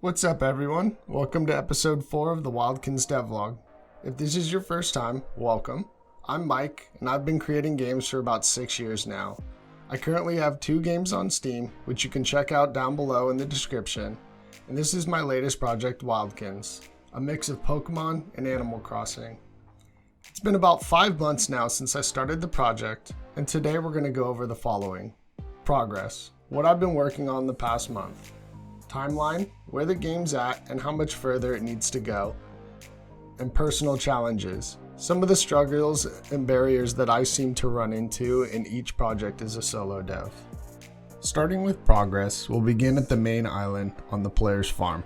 What's up, everyone? Welcome to episode 4 of the Wildkins Devlog. If this is your first time, welcome. I'm Mike, and I've been creating games for about 6 years now. I currently have 2 games on Steam, which you can check out down below in the description. And this is my latest project, Wildkins, a mix of Pokemon and Animal Crossing. It's been about 5 months now since I started the project, and today we're going to go over the following. Progress, what I've been working on the past month. Timeline, where the game's at and how much further it needs to go. And personal challenges, some of the struggles and barriers that I seem to run into in each project as a solo dev. Starting with progress, we'll begin at the main island on the player's farm.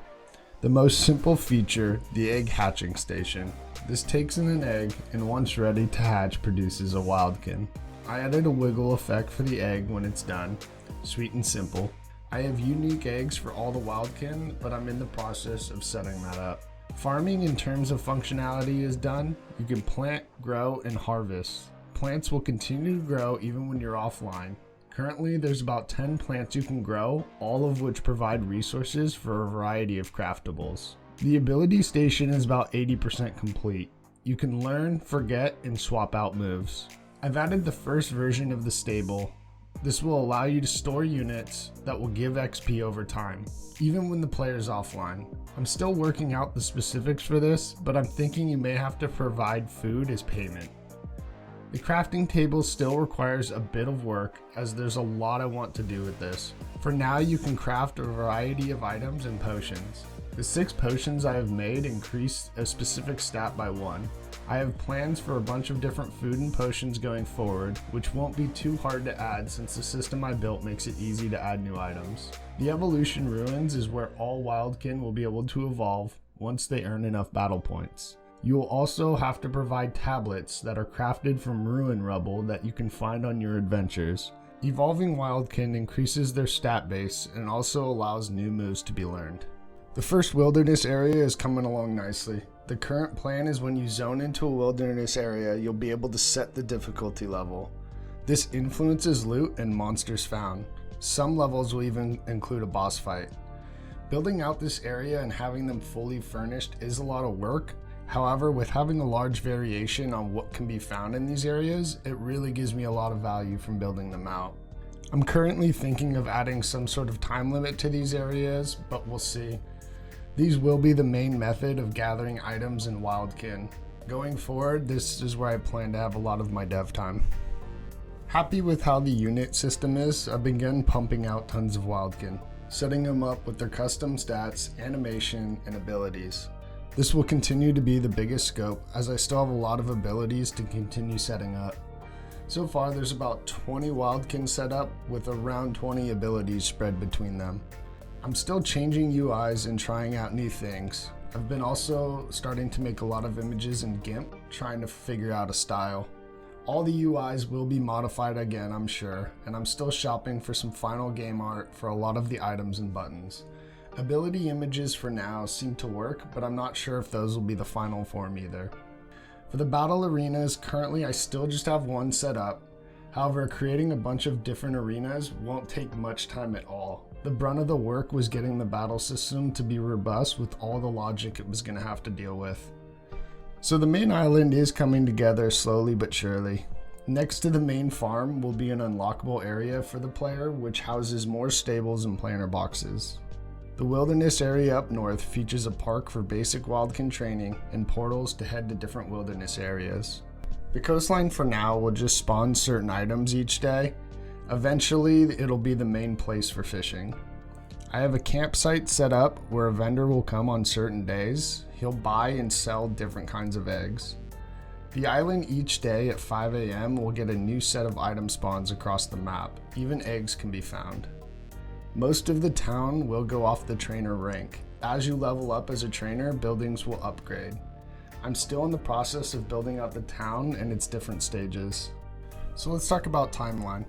The most simple feature, the egg hatching station. This takes in an egg and once ready to hatch produces a Wildkin. I added a wiggle effect for the egg when it's done, sweet and simple. I have unique eggs for all the Wildkin, but I'm in the process of setting that up. Farming in terms of functionality is done. You can plant, grow, and harvest. Plants will continue to grow even when you're offline. Currently, there's about 10 plants you can grow, all of which provide resources for a variety of craftables. The ability station is about 80% complete. You can learn, forget, and swap out moves. I've added the first version of the stable. This will allow you to store units that will give XP over time, even when the player is offline. I'm still working out the specifics for this, but I'm thinking you may have to provide food as payment. The crafting table still requires a bit of work, as there's a lot I want to do with this. For now, you can craft a variety of items and potions. The 6 potions I have made increase a specific stat by 1. I have plans for a bunch of different food and potions going forward, which won't be too hard to add since the system I built makes it easy to add new items. The evolution ruins is where all Wildkin will be able to evolve once they earn enough battle points. You will also have to provide tablets that are crafted from ruin rubble that you can find on your adventures. Evolving Wildkin increases their stat base and also allows new moves to be learned. The first wilderness area is coming along nicely. The current plan is when you zone into a wilderness area, you'll be able to set the difficulty level. This influences loot and monsters found. Some levels will even include a boss fight. Building out this area and having them fully furnished is a lot of work. However, with having a large variation on what can be found in these areas, it really gives me a lot of value from building them out. I'm currently thinking of adding some sort of time limit to these areas, but we'll see. These will be the main method of gathering items in Wildkin. Going forward, this is where I plan to have a lot of my dev time. Happy with how the unit system is, I've begun pumping out tons of Wildkin, setting them up with their custom stats, animation, and abilities. This will continue to be the biggest scope, as I still have a lot of abilities to continue setting up. So far, there's about 20 Wildkin set up with around 20 abilities spread between them. I'm still changing UIs and trying out new things. I've been also starting to make a lot of images in GIMP, trying to figure out a style. All the UIs will be modified again, I'm sure, and I'm still shopping for some final game art for a lot of the items and buttons. Ability images for now seem to work, but I'm not sure if those will be the final form either. For the battle arenas, currently I still just have one set up. However, creating a bunch of different arenas won't take much time at all. The brunt of the work was getting the battle system to be robust with all the logic it was going to have to deal with. So the main island is coming together slowly but surely. Next to the main farm will be an unlockable area for the player, which houses more stables and planter boxes. The wilderness area up north features a park for basic Wildkin training and portals to head to different wilderness areas. The coastline for now will just spawn certain items each day. Eventually, it'll be the main place for fishing. I have a campsite set up where a vendor will come on certain days. He'll buy and sell different kinds of eggs. The island each day at 5 a.m. will get a new set of item spawns across the map. Even eggs can be found. Most of the town will go off the trainer rank. As you level up as a trainer, buildings will upgrade. I'm still in the process of building out the town and its different stages. So let's talk about timeline.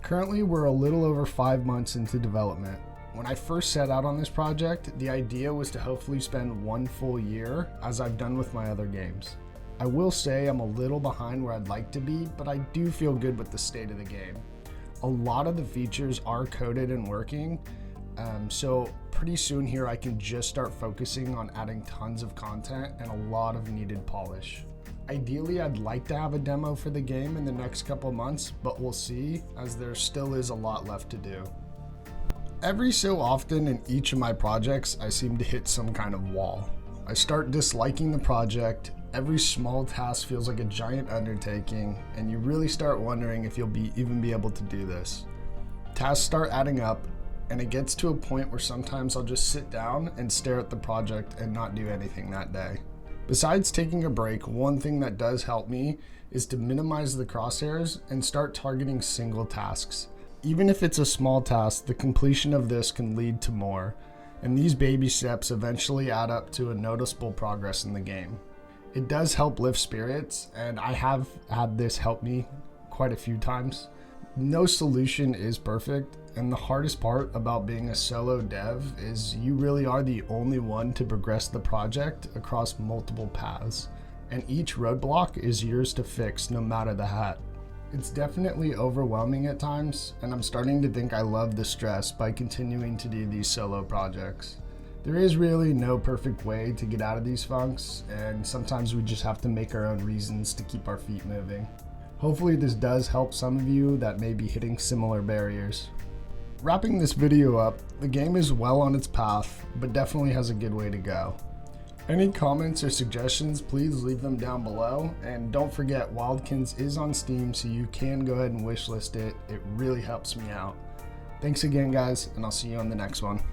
Currently, we're a little over 5 months into development. When I first set out on this project, the idea was to hopefully spend 1 full year, as I've done with my other games. I will say I'm a little behind where I'd like to be, but I do feel good with the state of the game. A lot of the features are coded and working, so pretty soon here I can just start focusing on adding tons of content and a lot of needed polish. Ideally, I'd like to have a demo for the game in the next couple months, but we'll see, as there still is a lot left to do. Every so often in each of my projects, I seem to hit some kind of wall. I start disliking the project, every small task feels like a giant undertaking, and you really start wondering if you'll even be able to do this. Tasks start adding up, and it gets to a point where sometimes I'll just sit down and stare at the project and not do anything that day. Besides taking a break, one thing that does help me is to minimize the crosshairs and start targeting single tasks. Even if it's a small task, the completion of this can lead to more, and these baby steps eventually add up to a noticeable progress in the game. It does help lift spirits, and I have had this help me quite a few times. No solution is perfect, and the hardest part about being a solo dev is you really are the only one to progress the project across multiple paths, and each roadblock is yours to fix no matter the hat. It's definitely overwhelming at times, and I'm starting to think I love the stress by continuing to do these solo projects. There is really no perfect way to get out of these funks, and sometimes we just have to make our own reasons to keep our feet moving. Hopefully this does help some of you that may be hitting similar barriers. Wrapping this video up, the game is well on its path, but definitely has a good way to go. Any comments or suggestions, please leave them down below, and don't forget Wildkins is on Steam, so you can go ahead and wishlist it. It really helps me out. Thanks again guys, and I'll see you on the next one.